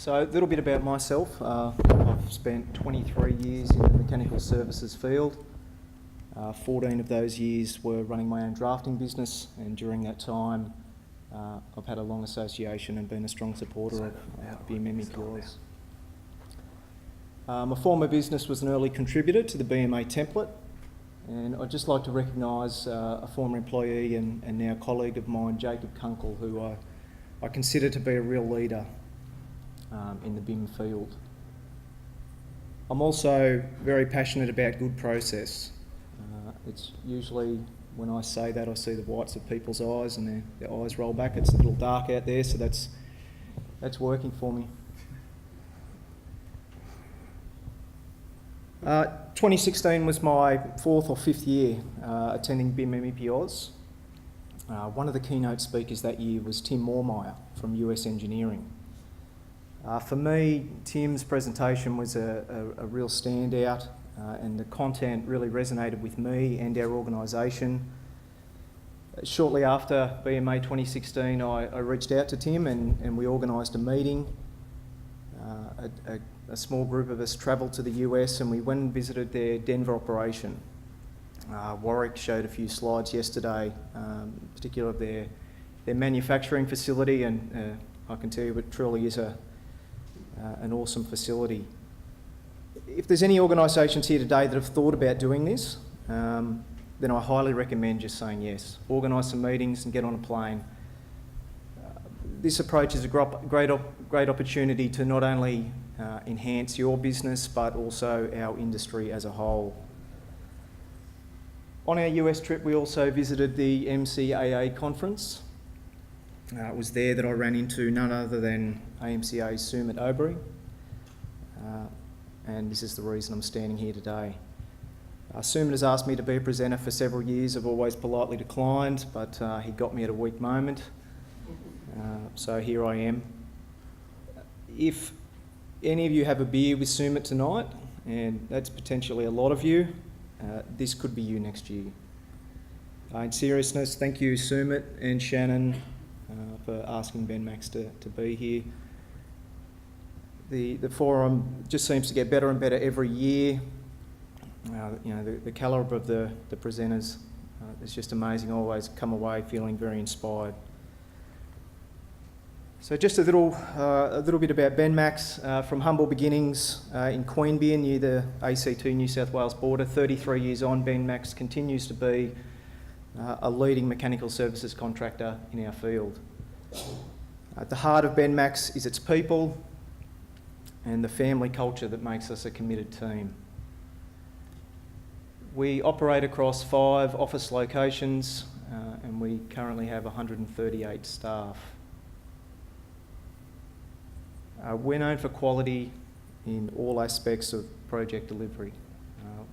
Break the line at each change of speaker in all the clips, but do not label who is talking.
So a little bit about myself. I've spent 23 years in the mechanical services field. 14 of those years were running my own drafting business, and during that time I've had a long association and been a strong supporter of BMMEPIs. My former business was an early contributor to the BMA template, and I'd just like to recognise a former employee and now colleague of mine, Jacob Kunkel, who I consider to be a real leader in the BIM field. I'm also very passionate about good process. It's usually, when I say that, I see the whites of people's eyes and their eyes roll back. It's a little dark out there, so that's working for me. 2016 was my 4th or 5th year attending BMMEPIs. One of the keynote speakers that year was Tim Moormeyer from US Engineering. For me, Tim's presentation was a real standout, and the content really resonated with me and our organisation. Shortly after BMA 2016, I reached out to Tim and we organised a meeting. A small group of us travelled to the US and we went and visited their Denver operation. Warwick showed a few slides yesterday, particularly of their manufacturing facility, and I can tell you it truly is an awesome facility. If there's any organisations here today that have thought about doing this, then I highly recommend just saying yes. Organise some meetings and get on a plane. This approach is a great opportunity to not only enhance your business but also our industry as a whole. On our US trip, we also visited the MCAA conference. It was there that I ran into none other than AMCA's Sumit Oberoi, and this is the reason I'm standing here today. Sumit has asked me to be a presenter for several years. I've always politely declined, but he got me at a weak moment, so here I am. If any of you have a beer with Sumit tonight, and that's potentially a lot of you, this could be you next year. In seriousness, thank you Sumit and Shannon for asking Benmax to be here. The forum just seems to get better and better every year. The calibre of the presenters is just amazing. I always come away feeling very inspired. So just a little bit about Benmax. From humble beginnings in Queanbeyan near the ACT New South Wales border, 33 years on, Benmax continues to be a leading mechanical services contractor in our field. At the heart of Benmax is its people and the family culture that makes us a committed team. We operate across 5 office locations and we currently have 138 staff. We're known for quality in all aspects of project delivery.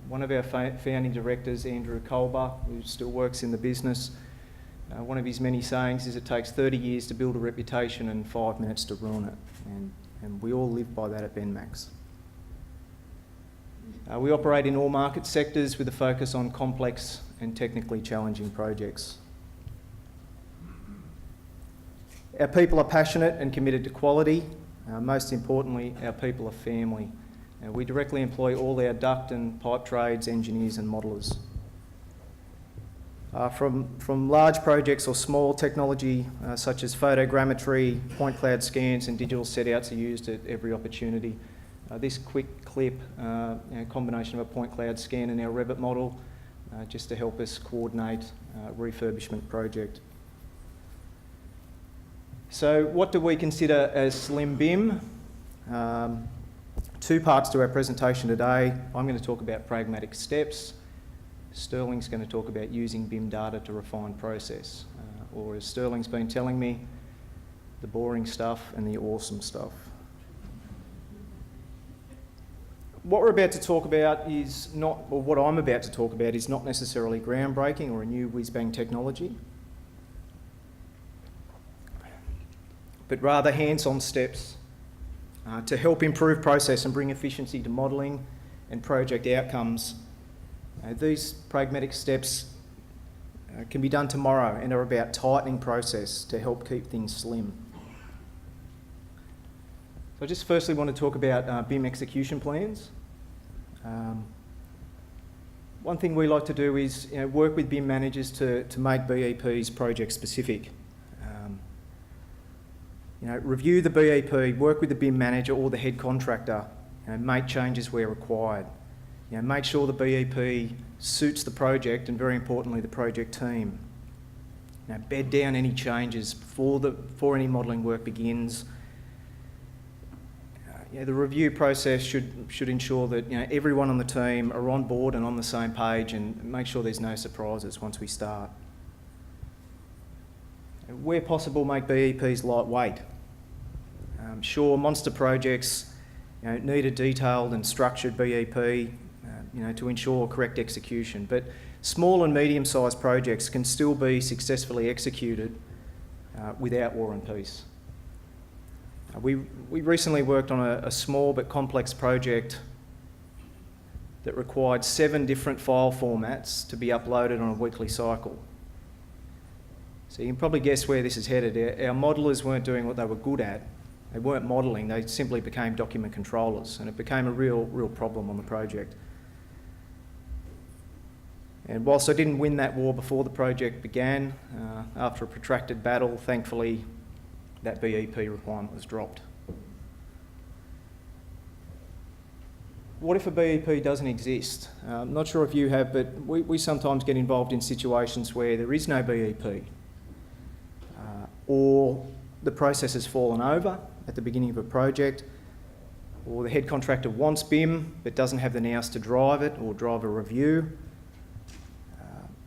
One of our founding directors, Andrew Colber, who still works in the business, one of his many sayings is it takes 30 years to build a reputation and 5 minutes to ruin it, and we all live by that at Benmax. We operate in all market sectors with a focus on complex and technically challenging projects. Our people are passionate and committed to quality. Most importantly, our people are family. We directly employ all our duct and pipe trades, engineers and modellers. From large projects or small, technology such as photogrammetry, point cloud scans and digital setouts are used at every opportunity. This quick clip, combination of a point cloud scan and our Revit model, just to help us coordinate a refurbishment project. So what do we consider as slim BIM? 2 parts to our presentation today. I'm going to talk about pragmatic steps. Stirling's going to talk about using BIM data to refine process, or as Stirling's been telling me, the boring stuff and the awesome stuff. What we're about to talk about is not, or what I'm about to talk about is not necessarily groundbreaking or a new whiz-bang technology, but rather hands-on steps to help improve process and bring efficiency to modelling and project outcomes. These pragmatic steps can be done tomorrow and are about tightening process to help keep things slim. So I just firstly want to talk about BIM execution plans. One thing we like to do is work with BIM managers to make BEPs project specific. Review the BEP, work with the BIM manager or the head contractor, make changes where required. Make sure the BEP suits the project and, very importantly, the project team. Bed down any changes before any modelling work begins. The review process should ensure that everyone on the team are on board and on the same page, and make sure there's no surprises once we start. Where possible, make BEPs lightweight. Sure, monster projects need a detailed and structured BEP to ensure correct execution, but small and medium-sized projects can still be successfully executed without War and Peace. We recently worked on a small but complex project that required 7 different file formats to be uploaded on a weekly cycle. So you can probably guess where this is headed. Our modellers weren't doing what they were good at. They weren't modelling, they simply became document controllers, and it became a real problem on the project. And whilst I didn't win that war before the project began, after a protracted battle, thankfully that BEP requirement was dropped. What if a BEP doesn't exist? I'm not sure if you have, but we sometimes get involved in situations where there is no BEP, or the process has fallen over at the beginning of a project, or the head contractor wants BIM but doesn't have the nous to drive it or drive a review,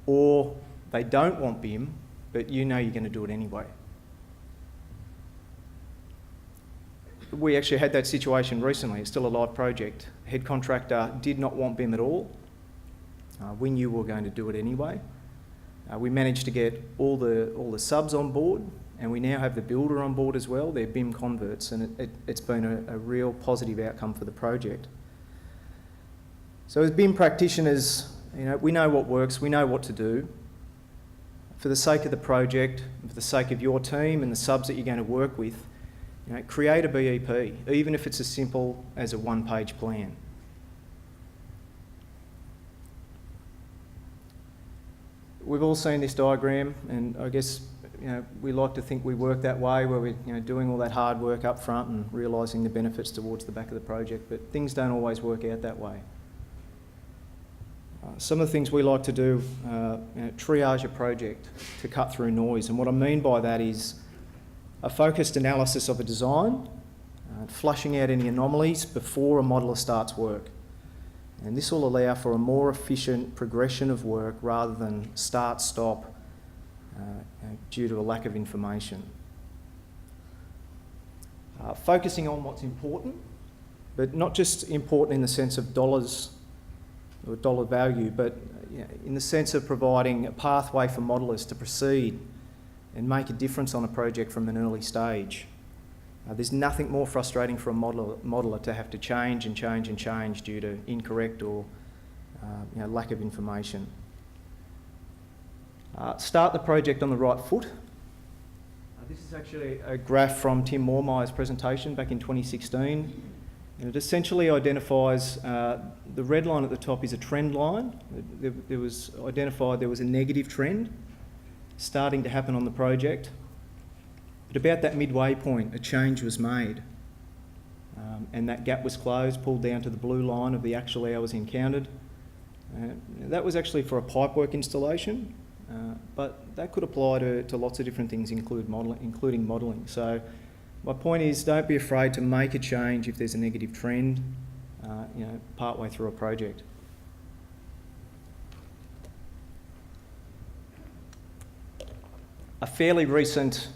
or they don't want BIM but you're going to do it anyway. We actually had that situation recently. It's still a live project. Head contractor did not want BIM at all. We knew we were going to do it anyway. We managed to get all the subs on board, and we now have the builder on board as well. They're BIM converts, and it's been a real positive outcome for the project. So as BIM practitioners, we know what works, we know what to do. For the sake of the project, for the sake of your team and the subs that you're going to work with, create a BEP, even if it's as simple as a one-page plan. We've all seen this diagram, and I guess we like to think we work that way, where we're doing all that hard work up front and realising the benefits towards the back of the project, but things don't always work out that way. Some of the things we like to do, triage a project to cut through noise, and what I mean by that is a focused analysis of a design, flushing out any anomalies before a modeller starts work. And this will allow for a more efficient progression of work rather than start-stop due to a lack of information. Focusing on what's important, but not just important in the sense of dollars or dollar value, but in the sense of providing a pathway for modellers to proceed and make a difference on a project from an early stage. There's nothing more frustrating for a modeller to have to change and change and change due to incorrect or lack of information. Start the project on the right foot. This is actually a graph from Tim Mormeyer's presentation back in 2016. And it essentially identifies, the red line at the top is a trend line. There was identified there was a negative trend starting to happen on the project. But about that midway point, a change was made. And that gap was closed, pulled down to the blue line of the actual hours encountered. That was actually for a pipework installation, but that could apply to lots of different things, including modelling. So my point is, don't be afraid to make a change if there's a negative trend, partway through a project. A fairly recent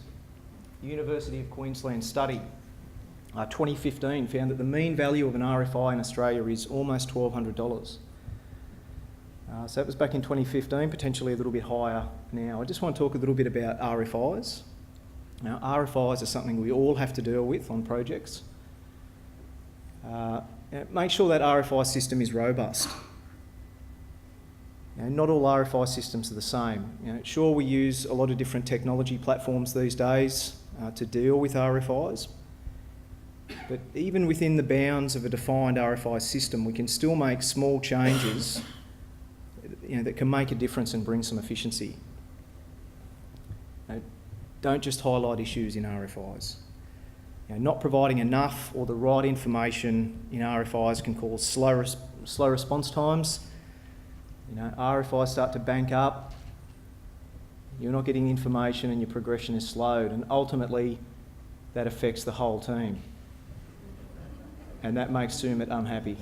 University of Queensland study, 2015, found that the mean value of an RFI in Australia is almost $1,200. So that was back in 2015, potentially a little bit higher now. I just want to talk a little bit about RFIs. Now, RFIs are something we all have to deal with on projects. Make sure that RFI system is robust. Not all RFI systems are the same. Sure, we use a lot of different technology platforms these days to deal with RFIs, But even within the bounds of a defined RFI system, we can still make small changes that can make a difference and bring some efficiency. Don't just highlight issues in RFIs. Not providing enough or the right information in RFIs can cause slow response times. RFIs start to bank up. You're not getting information and your progression is slowed, and ultimately that affects the whole team. And that makes Sumit unhappy.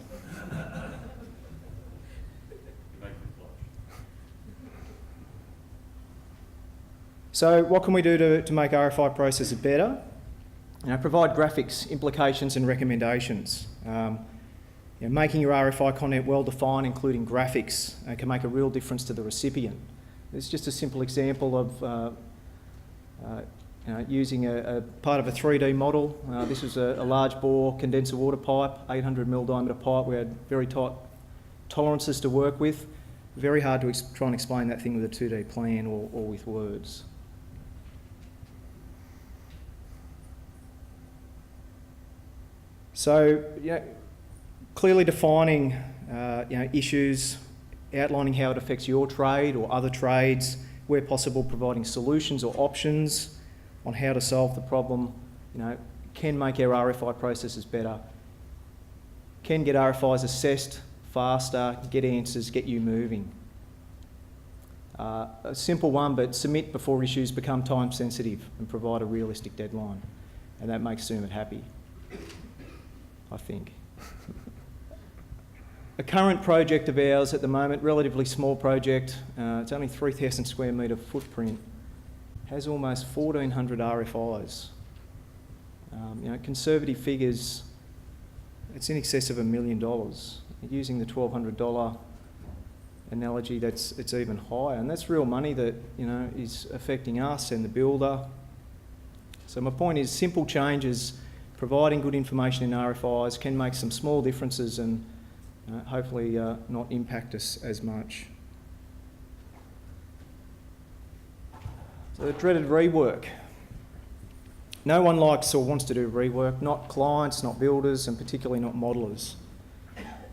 So what can we do to make RFI processes better? Provide graphics, implications and recommendations. Making your RFI content well defined, including graphics, can make a real difference to the recipient. It's just a simple example of using a part of a 3D model. This was a large bore condenser water pipe, 800mm diameter pipe. We had very tight tolerances to work with. Very hard to try and explain that thing with a 2D plan or with words. So, clearly defining issues, outlining how it affects your trade or other trades, where possible providing solutions or options on how to solve the problem, can make our RFI processes better, can get RFIs assessed faster, get answers, get you moving. A simple one, but submit before issues become time sensitive and provide a realistic deadline. And that makes Sumit happy, I think. A current project of ours at the moment, relatively small project, it's only 3,000 square metre footprint, has almost 1,400 RFIs. Conservative figures, it's in excess of $1 million. Using the $1,200 analogy, it's even higher, and that's real money that is affecting us and the builder. So my point is, simple changes, providing good information in RFIs can make some small differences and hopefully not impact us as much. So the dreaded rework. No one likes or wants to do rework, not clients, not builders, and particularly not modellers.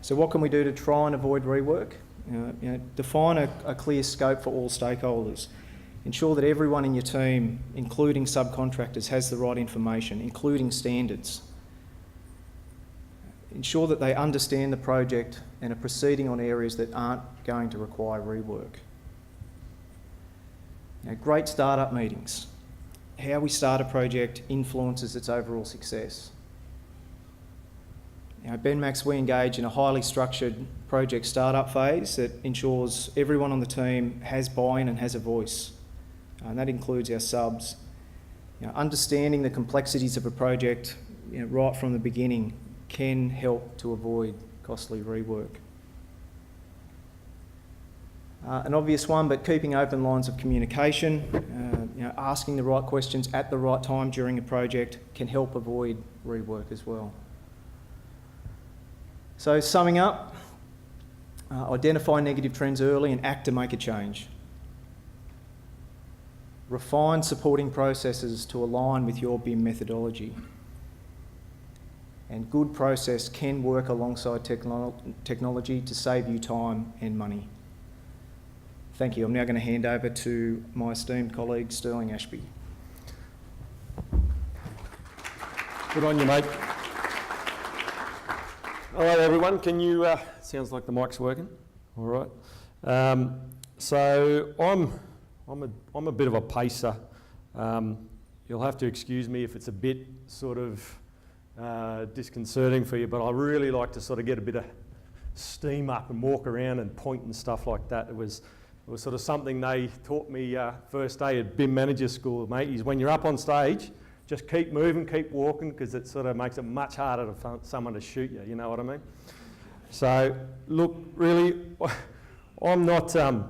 So what can we do to try and avoid rework? Define a clear scope for all stakeholders. Ensure that everyone in your team, including subcontractors, has the right information, including standards. Ensure that they understand the project and are proceeding on areas that aren't going to require rework. Great startup meetings. How we start a project influences its overall success. At Benmax, we engage in a highly structured project startup phase that ensures everyone on the team has buy-in and has a voice. And that includes our subs. Understanding the complexities of a project right from the beginning can help to avoid costly rework. An obvious one, but keeping open lines of communication, asking the right questions at the right time during a project can help avoid rework as well. So summing up, identify negative trends early and act to make a change. Refine supporting processes to align with your BIM methodology. And good process can work alongside technology to save you time and money. Thank you. I'm now going to hand over to my esteemed colleague, Stirling Ashby.
Good on you, mate. Hello, everyone. Can you... sounds like the mic's working. All right. So I'm a bit of a pacer. You'll have to excuse me if it's a bit sort of disconcerting for you, but I really like to sort of get a bit of steam up and walk around and point and stuff like that. It was sort of something they taught me first day at BIM Manager School, mate, is when you're up on stage, just keep moving, keep walking, because it sort of makes it much harder for someone to shoot you, you know what I mean? So, look, really, I'm not a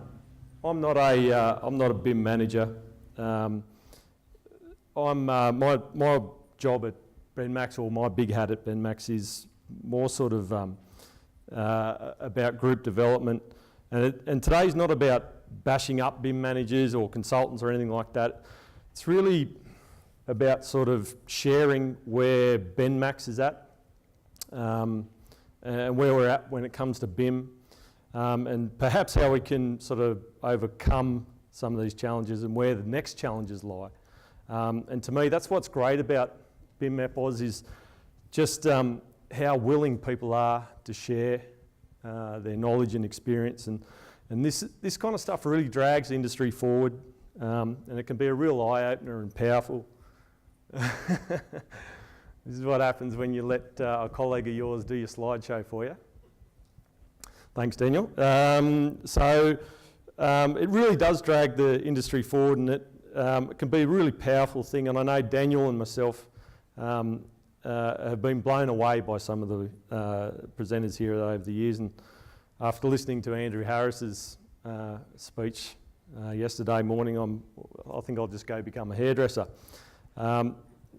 BIM manager. My job at Benmax, or my big hat at Benmax, is more sort of about group development. And today's not about bashing up BIM managers or consultants or anything like that. It's really about sort of sharing where Benmax is at, and where we're at when it comes to BIM, and perhaps how we can sort of overcome some of these challenges and where the next challenges lie. And to me, that's what's great about BIM Epos is just how willing people are to share their knowledge and experience, and this kind of stuff really drags the industry forward, and it can be a real eye-opener and powerful. This is what happens when you let a colleague of yours do your slideshow for you. Thanks, Daniel. It really does drag the industry forward, and it can be a really powerful thing. And I know Daniel and myself have been blown away by some of the presenters here over the years. And after listening to Andrew Harris's speech yesterday morning, I think I'll just go become a hairdresser.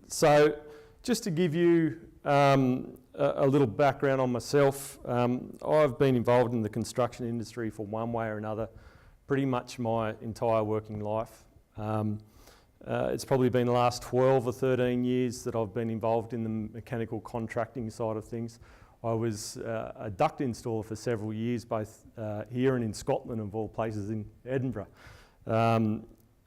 So just to give you a little background on myself, I've been involved in the construction industry for one way or another pretty much my entire working life. It's probably been the last 12 or 13 years that I've been involved in the mechanical contracting side of things. I was a duct installer for several years, both here and in Scotland, of all places, in Edinburgh.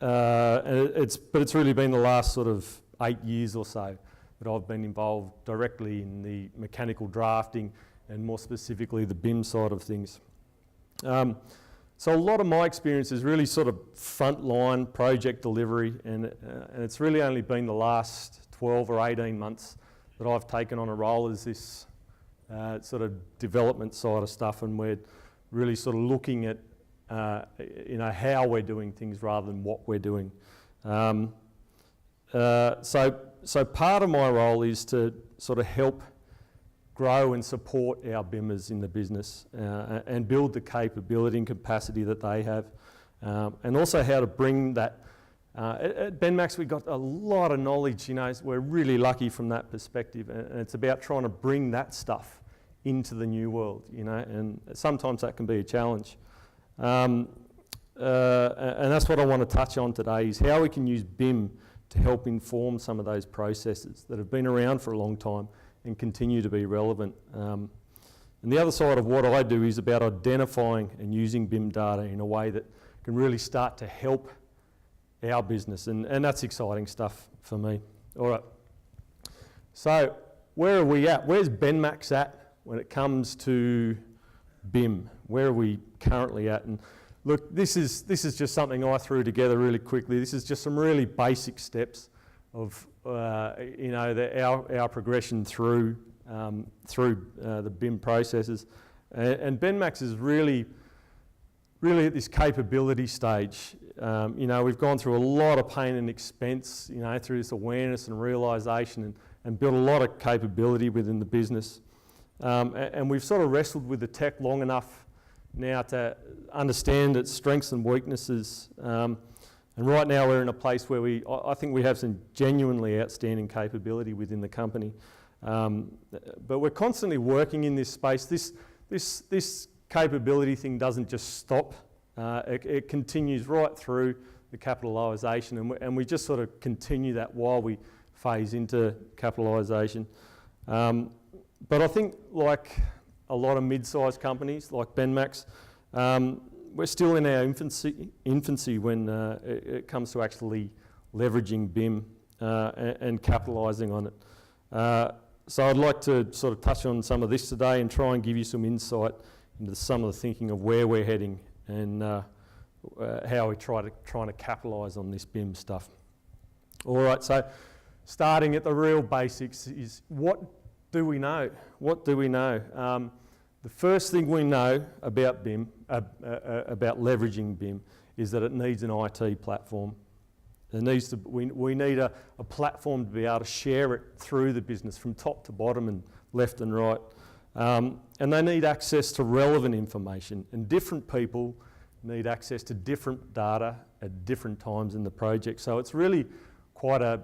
It's really been the last sort of 8 years or so that I've been involved directly in the mechanical drafting and more specifically the BIM side of things. So a lot of my experience is really sort of frontline project delivery, and it's really only been the last 12 or 18 months that I've taken on a role as this sort of development side of stuff, and we're really sort of looking at how we're doing things rather than what we're doing. So part of my role is to sort of help grow and support our BIMers in the business and build the capability and capacity that they have, and also how to bring that. At Benmax we've got a lot of knowledge, we're really lucky from that perspective, and it's about trying to bring that stuff into the new world, and sometimes that can be a challenge. And that's what I want to touch on today, is how we can use BIM to help inform some of those processes that have been around for a long time and continue to be relevant. And the other side of what I do is about identifying and using BIM data in a way that can really start to help our business, and that's exciting stuff for me. All right, so where are we at? Where's Benmax at when it comes to BIM? Where are we currently at? And look, this is just something I threw together really quickly. This is just some really basic steps of our progression through the BIM processes, and Benmax is really at this capability stage. We've gone through a lot of pain and expense, through this awareness and realisation, and built a lot of capability within the business, and we've sort of wrestled with the tech long enough now to understand its strengths and weaknesses. And right now we're in a place where I think we have some genuinely outstanding capability within the company. But we're constantly working in this space. This capability thing doesn't just stop. It continues right through the capitalisation, and we just sort of continue that while we phase into capitalisation. But I think, like a lot of mid-sized companies like Benmax, we're still in our infancy when it comes to actually leveraging BIM and capitalising on it. So I'd like to sort of touch on some of this today and try and give you some insight into some of the thinking of where we're heading and how we're trying to capitalise on this BIM stuff. All right, so starting at the real basics is, what do we know? What do we know? The first thing we know about BIM, about leveraging BIM, is that it needs an IT platform. We need a platform to be able to share it through the business from top to bottom and left and right. And they need access to relevant information, and different people need access to different data at different times in the project. So it's really quite a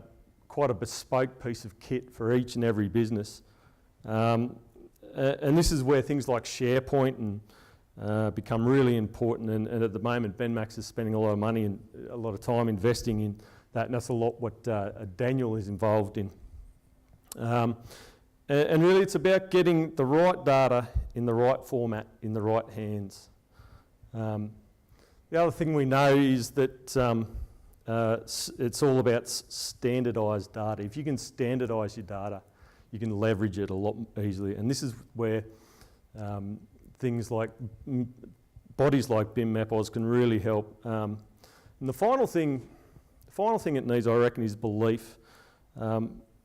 bespoke piece of kit for each and every business. And this is where things like SharePoint become really important, and at the moment Benmax is spending a lot of money and a lot of time investing in that, and that's a lot what Daniel is involved in. And really it's about getting the right data in the right format, in the right hands. The other thing we know is that it's all about standardised data. If you can standardise your data, you can leverage it a lot easily. And this is where things like bodies like Benmax can really help. And the final thing it needs, I reckon, is belief.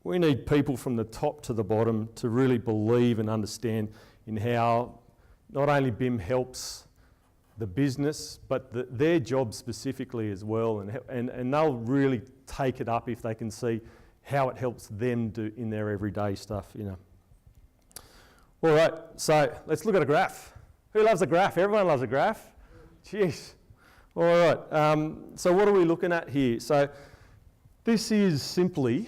We need people from the top to the bottom to really believe and understand in how not only BIM helps the business, but their job specifically as well, and they'll really take it up if they can see how it helps them do in their everyday stuff, you know. All right, so let's look at a graph. Who loves a graph? Everyone loves a graph. Jeez. All right, so what are we looking at here? So this is simply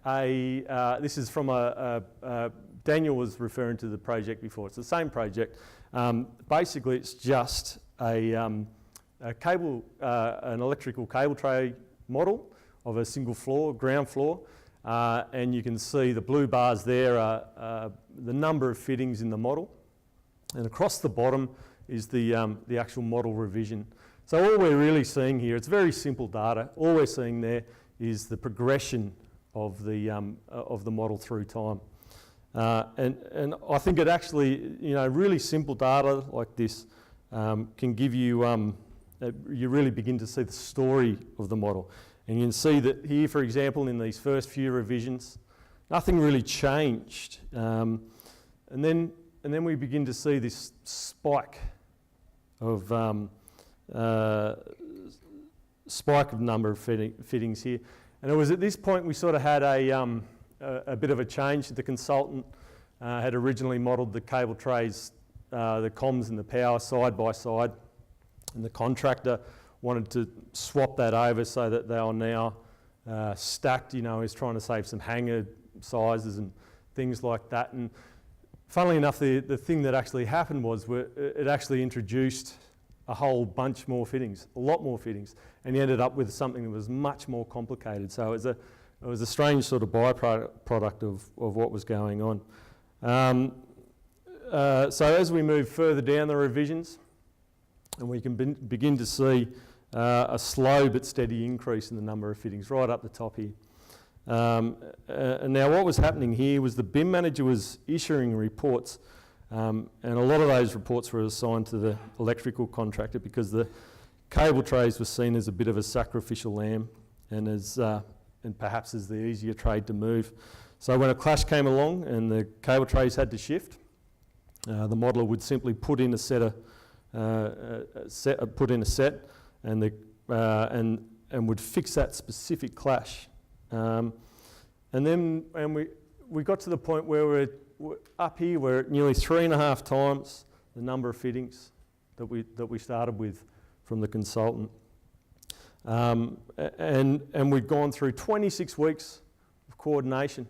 this is from Daniel was referring to the project before. It's the same project. Basically, it's just an electrical cable tray model of a single floor, ground floor, and you can see the blue bars there are the number of fittings in the model, and across the bottom is the actual model revision. So all we're really seeing here, it's very simple data. All we're seeing there is the progression of the model through time. And I think it actually, you know, really simple data like this can give you, you really begin to see the story of the model. And you can see that here, for example, in these first few revisions, nothing really changed. And then we begin to see this spike of number of fittings here. And it was at this point we sort of had a bit of a change. The consultant had originally modelled the cable trays, the comms and the power side by side, and the contractor wanted to swap that over so that they are now stacked. You know, he's trying to save some hanger sizes and things like that. And funnily enough, the thing that actually happened was it actually introduced a whole bunch more fittings, a lot more fittings, and he ended up with something that was much more complicated. So it was a strange sort of byproduct of what was going on. So as we move further down the revisions, and we can begin to see a slow but steady increase in the number of fittings right up the top here. And now what was happening here was the BIM manager was issuing reports, and a lot of those reports were assigned to the electrical contractor because the cable trays were seen as a bit of a sacrificial lamb and perhaps as the easier trade to move. So when a clash came along and the cable trays had to shift, the modeller would simply put in a set and would fix that specific clash. And we got to the point where we're up here, we're at nearly 3.5 times the number of fittings that we started with from the consultant. And we've gone through 26 weeks of coordination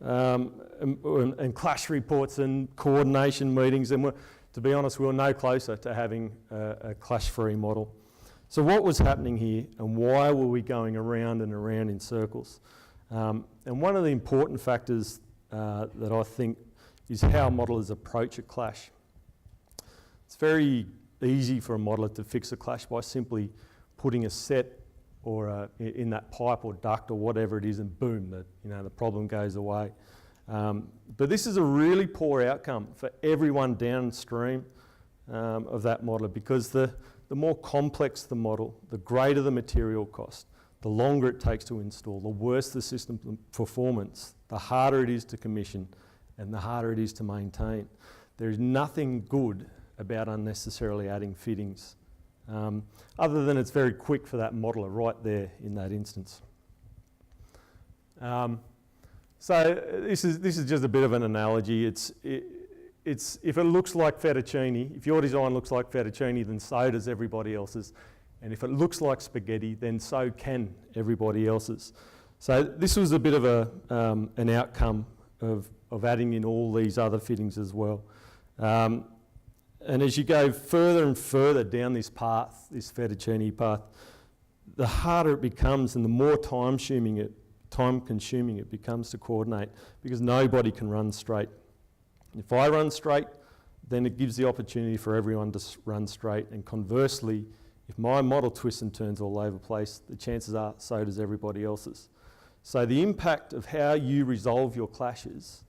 and clash reports and coordination meetings, and to be honest, we were no closer to having a clash-free model. So what was happening here, and why were we going around and around in circles? And one of the important factors that I think is how modelers approach a clash. It's very easy for a modeller to fix a clash by simply putting a set or in that pipe or duct or whatever it is, and boom, the problem goes away. But this is a really poor outcome for everyone downstream of that modeller, because the more complex the model, the greater the material cost, the longer it takes to install, the worse the system performance, the harder it is to commission, and the harder it is to maintain. There is nothing good about unnecessarily adding fittings, other than it's very quick for that modeller right there in that instance. So this is just a bit of an analogy. It's if it looks like fettuccine, if your design looks like fettuccine, then so does everybody else's. And if it looks like spaghetti, then so can everybody else's. So this was a bit of an outcome of adding in all these other fittings as well. And as you go further and further down this path, this fettuccine path, the harder it becomes and the more time-consuming it becomes to coordinate, because nobody can run straight. If I run straight, then it gives the opportunity for everyone to run straight, and conversely, if my model twists and turns all over the place, the chances are so does everybody else's. So the impact of how you resolve your clashes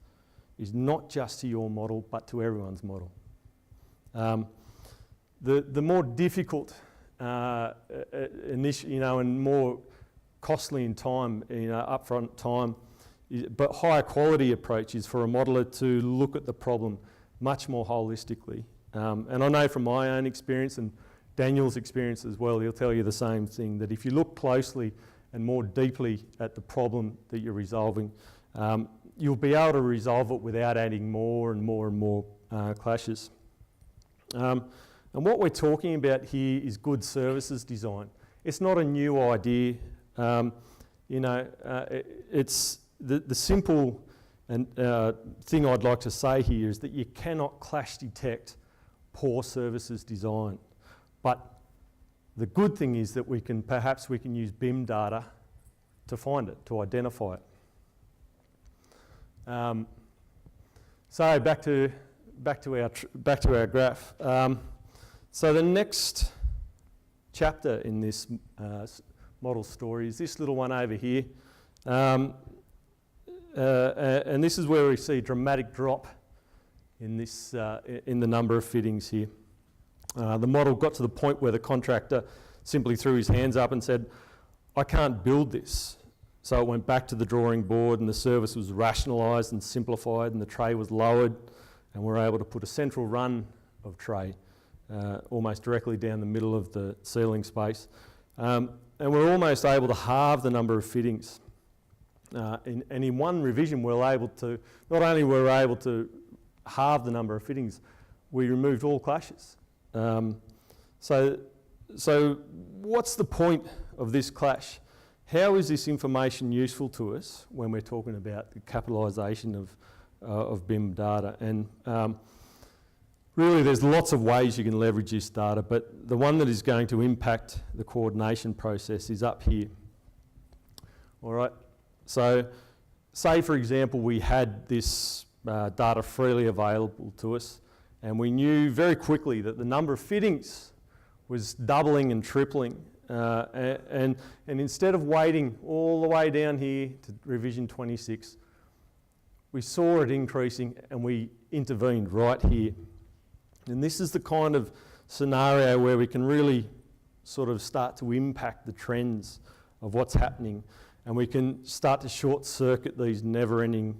is not just to your model, but to everyone's model. The more difficult, and more costly in time, upfront time, but higher quality approach is for a modeller to look at the problem much more holistically. And I know from my own experience and Daniel's experience as well, he'll tell you the same thing, that if you look closely and more deeply at the problem that you're resolving, you'll be able to resolve it without adding more and more and more clashes. And what we're talking about here is good services design. It's not a new idea. It's the simple thing I'd like to say here is that you cannot clash detect poor services design. But the good thing is that perhaps we can use BIM data to find it, to identify it. So back to our graph. So the next chapter in this model story is this little one over here, and this is where we see a dramatic drop in this in the number of fittings here. The model got to the point where the contractor simply threw his hands up and said, "I can't build this." So it went back to the drawing board, and the service was rationalised and simplified, and the tray was lowered, and we're able to put a central run of tray almost directly down the middle of the ceiling space. And we're almost able to halve the number of fittings. And in one revision, not only were we able to halve the number of fittings, we removed all clashes. So what's the point of this clash? How is this information useful to us when we're talking about the capitalisation of BIM data? And really, there's lots of ways you can leverage this data, but the one that is going to impact the coordination process is up here. All right. So, say for example, we had this data freely available to us, and we knew very quickly that the number of fittings was doubling and tripling. And instead of waiting all the way down here to revision 26, we saw it increasing and we intervened right here. And this is the kind of scenario where we can really sort of start to impact the trends of what's happening, and we can start to short circuit these never-ending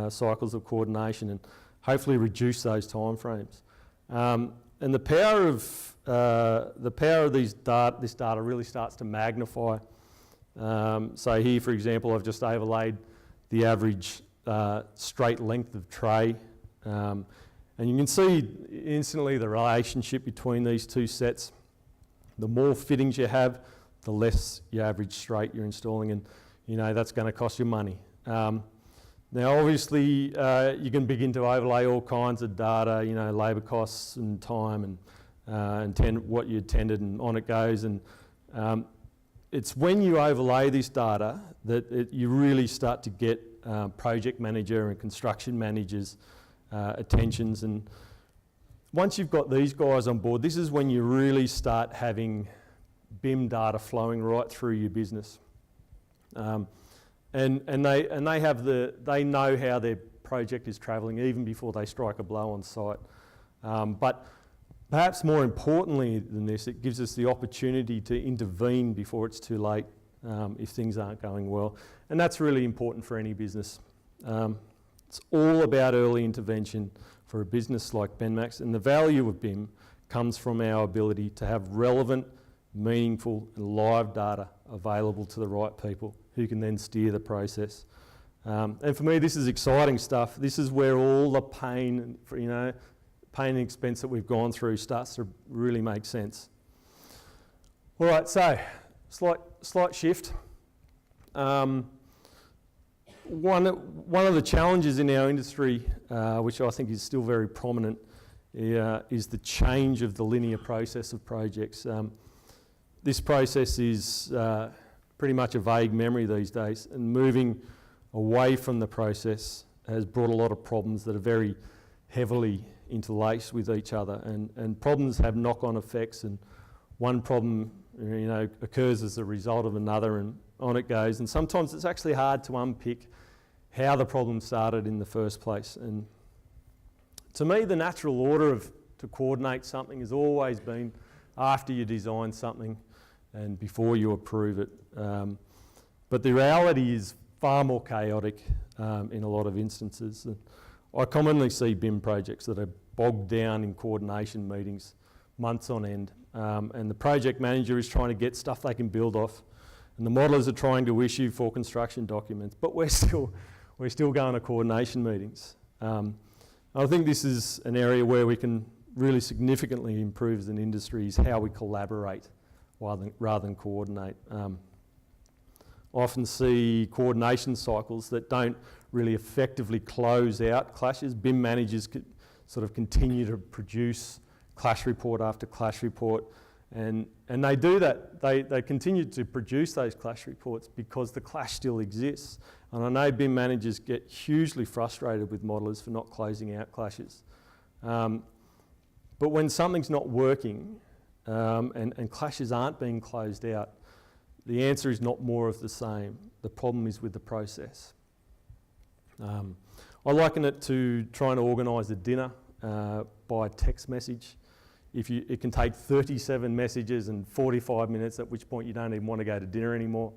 cycles of coordination and hopefully reduce those timeframes. And the power of this data really starts to magnify. So here, for example, I've just overlaid the average straight length of tray, and you can see instantly the relationship between these two sets. The more fittings you have, the less your average straight you're installing, and that's going to cost you money. Now, obviously, you can begin to overlay all kinds of data, labour costs and time and what you attended, and on it goes. And it's when you overlay this data that you really start to get project manager and construction managers' attentions. And once you've got these guys on board, this is when you really start having BIM data flowing right through your business. And they know how their project is travelling even before they strike a blow on site. But perhaps more importantly than this, it gives us the opportunity to intervene before it's too late if things aren't going well. And that's really important for any business. It's all about early intervention for a business like Benmax, and the value of BIM comes from our ability to have relevant, meaningful and live data available to the right people who can then steer the process. And for me, this is exciting stuff. This is where all the pain and expense that we've gone through starts to really make sense. All right, so slight shift. One of the challenges in our industry, which I think is still very prominent, is the change of the linear process of projects. this process is pretty much a vague memory these days, and moving away from the process has brought a lot of problems that are very heavily interlaced with each other, and problems have knock-on effects, and one problem occurs as a result of another, and on it goes. And sometimes it's actually hard to unpick how the problem started in the first place. And to me, the natural order to coordinate something has always been after you design something and before you approve it. But the reality is far more chaotic in a lot of instances. And I commonly see BIM projects that are bogged down in coordination meetings months on end, and the project manager is trying to get stuff they can build off, and the modelers are trying to issue for construction documents, but we're still going to coordination meetings. I think this is an area where we can really significantly improve as an industry, is how we collaborate rather than coordinate. I often see coordination cycles that don't really effectively close out clashes. BIM managers could sort of continue to produce clash report after clash report, and they do that. They continue to produce those clash reports because the clash still exists. And I know BIM managers get hugely frustrated with modelers for not closing out clashes. But when something's not working and clashes aren't being closed out, the answer is not more of the same. The problem is with the process. I liken it to trying to organise a dinner by text message. It can take 37 messages and 45 minutes, at which point you don't even want to go to dinner anymore.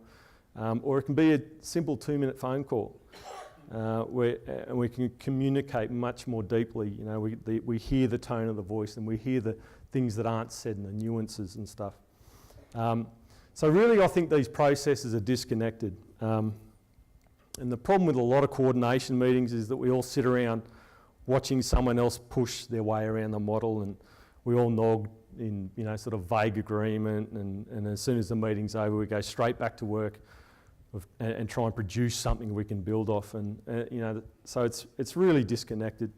Or it can be a simple 2-minute phone call where we can communicate much more deeply. We hear the tone of the voice, and we hear the things that aren't said and the nuances and stuff. So really, I think these processes are disconnected. And the problem with a lot of coordination meetings is that we all sit around watching someone else push their way around the model, and we all nod in sort of vague agreement, and as soon as the meeting's over, we go straight back to work and try and produce something we can build off, and so it's really disconnected.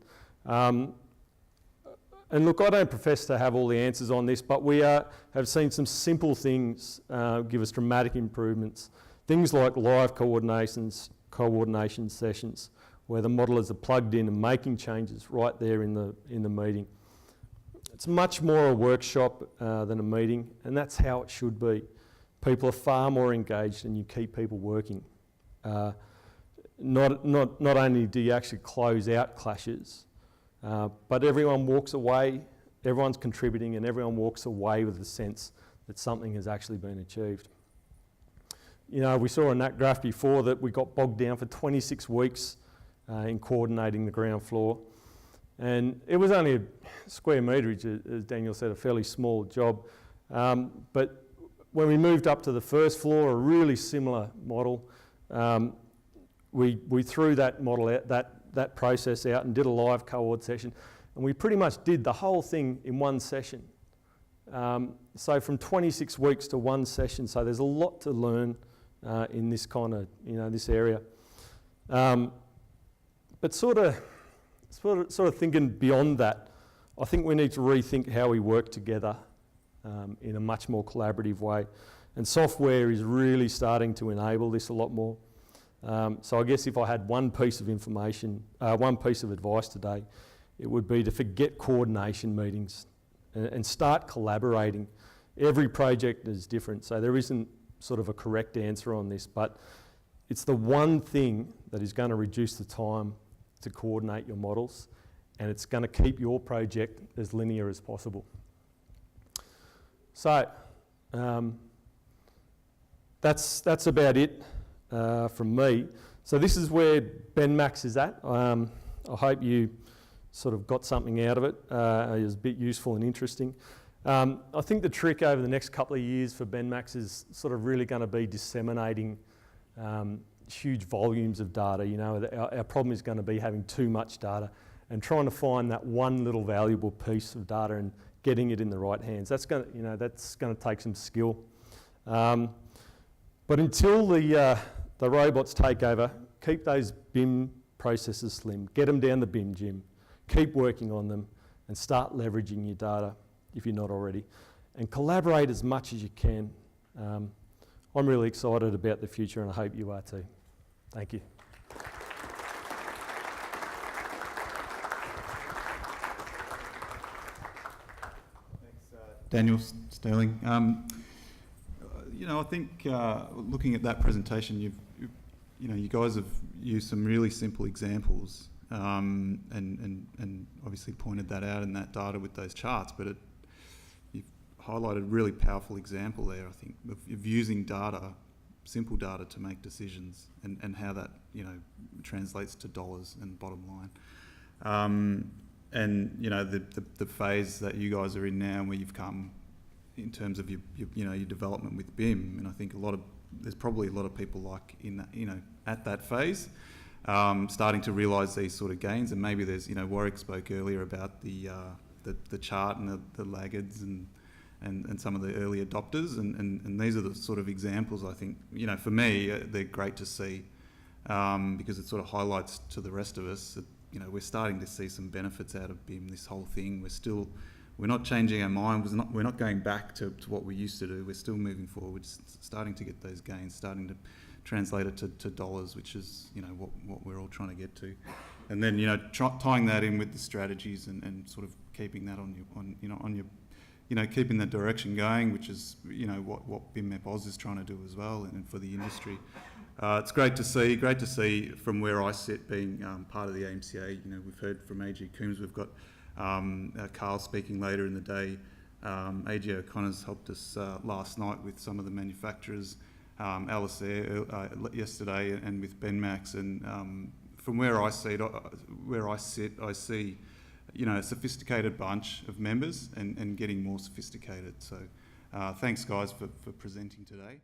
And look, I don't profess to have all the answers on this, but we have seen some simple things give us dramatic improvements. Things like live coordination sessions, where the modelers are plugged in and making changes right there in the meeting. It's much more a workshop than a meeting, and that's how it should be. People are far more engaged, and you keep people working. Not only do you actually close out clashes, but everyone walks away, everyone's contributing, and everyone walks away with the sense that something has actually been achieved. We saw in that graph before that we got bogged down for 26 weeks in coordinating the ground floor. And it was only a square meterage, as Daniel said, a fairly small job. But when we moved up to the first floor, a really similar model, we threw that model out, that process out, and did a live co-ord session. And we pretty much did the whole thing in one session. So from 26 weeks to one session, so there's a lot to learn in this kind of, this area. But sort of thinking beyond that, I think we need to rethink how we work together in a much more collaborative way. And software is really starting to enable this a lot more. So I guess if I had one piece of information, one piece of advice today, it would be to forget coordination meetings and start collaborating. Every project is different, so there isn't sort of a correct answer on this, but it's the one thing that is going to reduce the time to coordinate your models, and it's going to keep your project as linear as possible. So that's about it from me. So this is where Benmax is at. I hope you sort of got something out of it. It was a bit useful and interesting. I think the trick over the next couple of years for Benmax is sort of really going to be disseminating huge volumes of data. Our problem is going to be having too much data and trying to find that one little valuable piece of data and getting it in the right hands. That's going to take some skill. But until the robots take over, keep those BIM processes slim. Get them down the BIM gym. Keep working on them and start leveraging your data if you're not already. and collaborate as much as you can. I'm really excited about the future, and I hope you are too. Thank you.
Daniel Stirling. I think looking at that presentation, you guys have used some really simple examples and obviously pointed that out in that data with those charts, but you've highlighted a really powerful example there, I think, of using data, simple data, to make decisions and how that, translates to dollars and bottom line. And the phase that you guys are in now, where you've come in terms of your development with BIM, and I think there's probably a lot of people like in that, at that phase, starting to realise these sort of gains. And maybe there's, Warwick spoke earlier about the chart and the laggards and some of the early adopters, and these are the sort of examples I think, for me, they're great to see, because it sort of highlights to the rest of us that, we're starting to see some benefits out of BIM, this whole thing. We're not changing our mind. We're not going back to what we used to do. We're still moving forward, starting to get those gains, starting to translate it to dollars, which is, what we're all trying to get to. And then, tying that in with the strategies and sort of keeping that keeping that direction going, which is, what BIM Oz is trying to do as well, and for the industry. It's great to see from where I sit, being part of the AMCA. We've heard from AG Coombs. We've got Carl speaking later in the day. AG O'Connor's helped us last night with some of the manufacturers. Alice there yesterday, and with Benmax. And from where I sit, I see, a sophisticated bunch of members and getting more sophisticated. So thanks, guys, for presenting today.